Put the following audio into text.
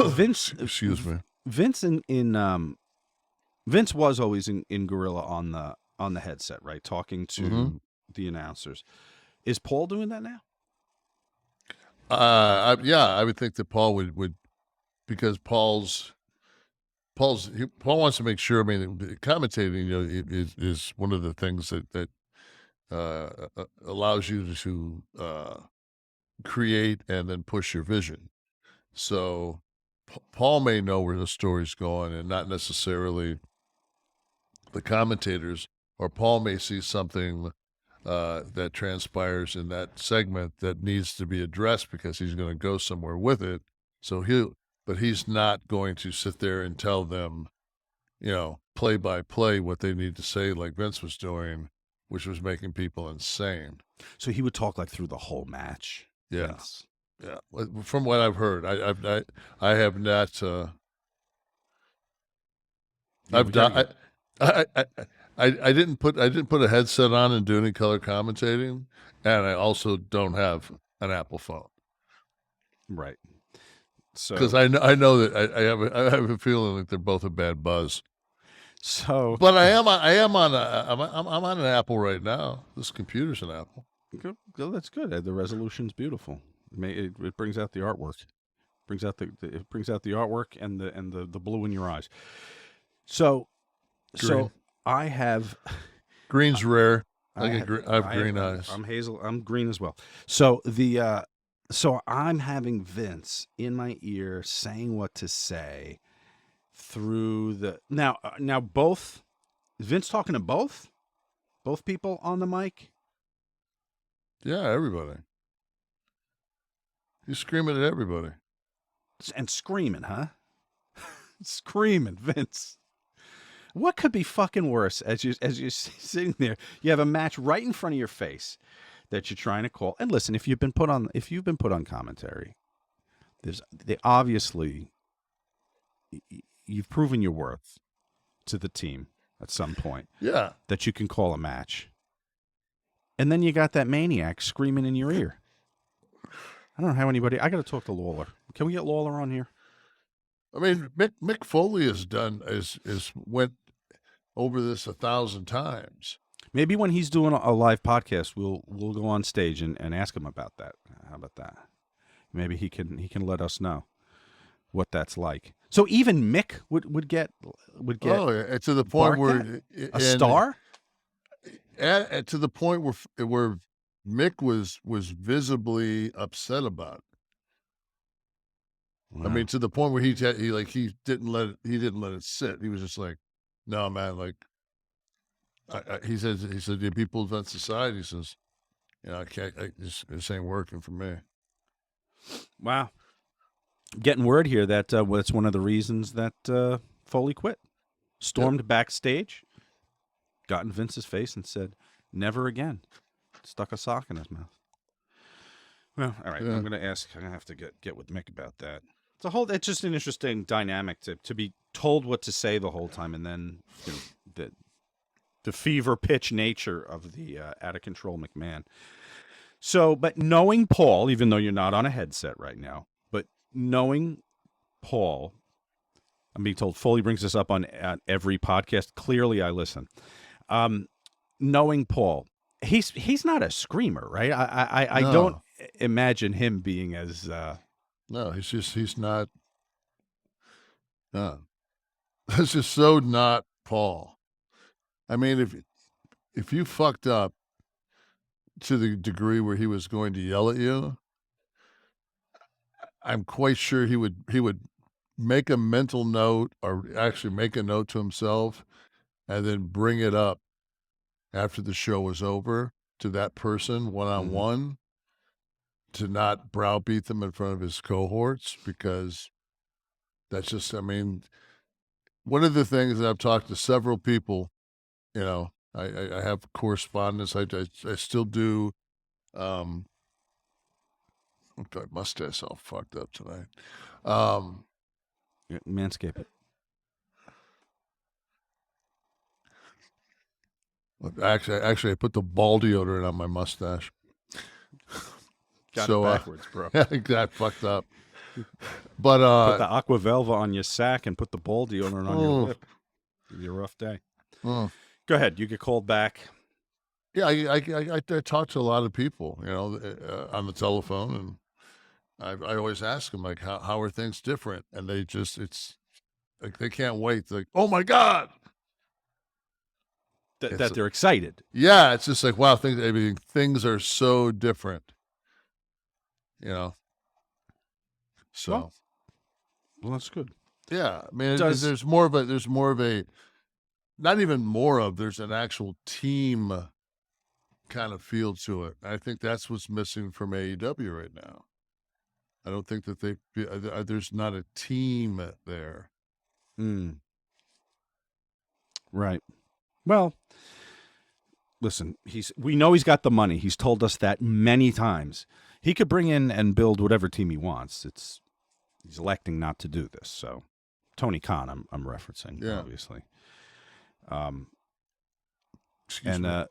Vince, excuse me. Vince Vince was always in Gorilla on the headset, right, talking to the announcers. Is Paul doing that now? I would think that Paul would because Paul wants to make sure. I mean, commentating, is one of the things that allows you to create and then push your vision. So Paul may know where the story's going, and not necessarily the commentators. Or Paul may see something that transpires in that segment that needs to be addressed because he's going to go somewhere with it. But he's not going to sit there and tell them, play by play what they need to say, like Vince was doing, which was making people insane. So he would talk like through the whole match. Yeah, Vince. yeah. From what I've heard, I have not. I've done. I didn't put a headset on and do any color commentating, and I also don't have an Apple phone. Right. So because I know that I have a feeling like they're both a bad buzz. So, but I'm on an Apple right now. This computer's an Apple. Good. That's good. The resolution's beautiful. It brings out the artwork. It brings out the artwork and the blue in your eyes. So I have green's rare. I have green eyes. I'm hazel. I'm green as well. So so I'm having Vince in my ear saying what to say through the now both Vince talking to both people on the mic. Yeah, everybody. He's screaming at everybody. And screaming, huh? Screaming, Vince. What could be fucking worse as you're sitting there? You have a match right in front of your face that you're trying to call. And listen, if you've been put on commentary, you've proven your worth to the team at some point. Yeah, that you can call a match. And then you got that maniac screaming in your ear. I don't know how anybody. I got to talk to Lawler. Can we get Lawler on here? I mean, Mick Foley has went over this 1,000 times. Maybe when he's doing a live podcast, we'll go on stage and ask him about that. How about that? Maybe he can let us know what that's like. So even Mick would get to the point where a star. To the point where Mick was visibly upset about it. Wow. I mean, to the point where he didn't let it sit. He was just like, "No, man." Like, he said, "The People Event Society says, I can't. This ain't working for me." Wow. Getting word here that that's one of the reasons that Foley quit. Stormed backstage, got in Vince's face, and said, "Never again." Stuck a sock in his mouth. Well, all right. Yeah. I'm going to have to get with Mick about that. It's just an interesting dynamic to be told what to say the whole time, and then the fever pitch nature of the out of control McMahon. So, but knowing Paul, even though you're not on a headset right now, but knowing Paul, I'm being told Foley brings this up on every podcast. Clearly, I listen. Knowing Paul, he's not a screamer, right? I No. don't imagine him being as. No, he's not. No, that's just so not Paul. I mean, if you fucked up to the degree where he was going to yell at you, I'm quite sure he would make a mental note, or actually make a note to himself, and then bring it up after the show was over to that person one-on-one, to not browbeat them in front of his cohorts, because that's just, I mean, one of the things that I've talked to several people, I have correspondence. I still do. My mustache all fucked up tonight. Manscape it. Actually, I put the ball deodorant on my mustache. Got it backwards, bro. I got fucked up. But Put the Aqua Velva on your sack and put the ball deodorant on your lip. Give you a rough day. Go ahead. You get called back. yeah, I talk to a lot of people, on the telephone, and I always ask them, like, how are things different? And it's like they can't wait. They're like, oh my God. That they're excited. Yeah, it's just like, wow, things are so different. So Well, that's good. yeah, I mean, there's more of a not even more of, there's an actual team kind of feel to it. I think that's what's missing from AEW right now. I don't think that there's not a team there. Right. Well, listen, we know he's got the money. He's told us that many times. He could bring in and build whatever team he wants. He's electing not to do this. So, Tony Khan, I'm referencing, obviously. Excuse me.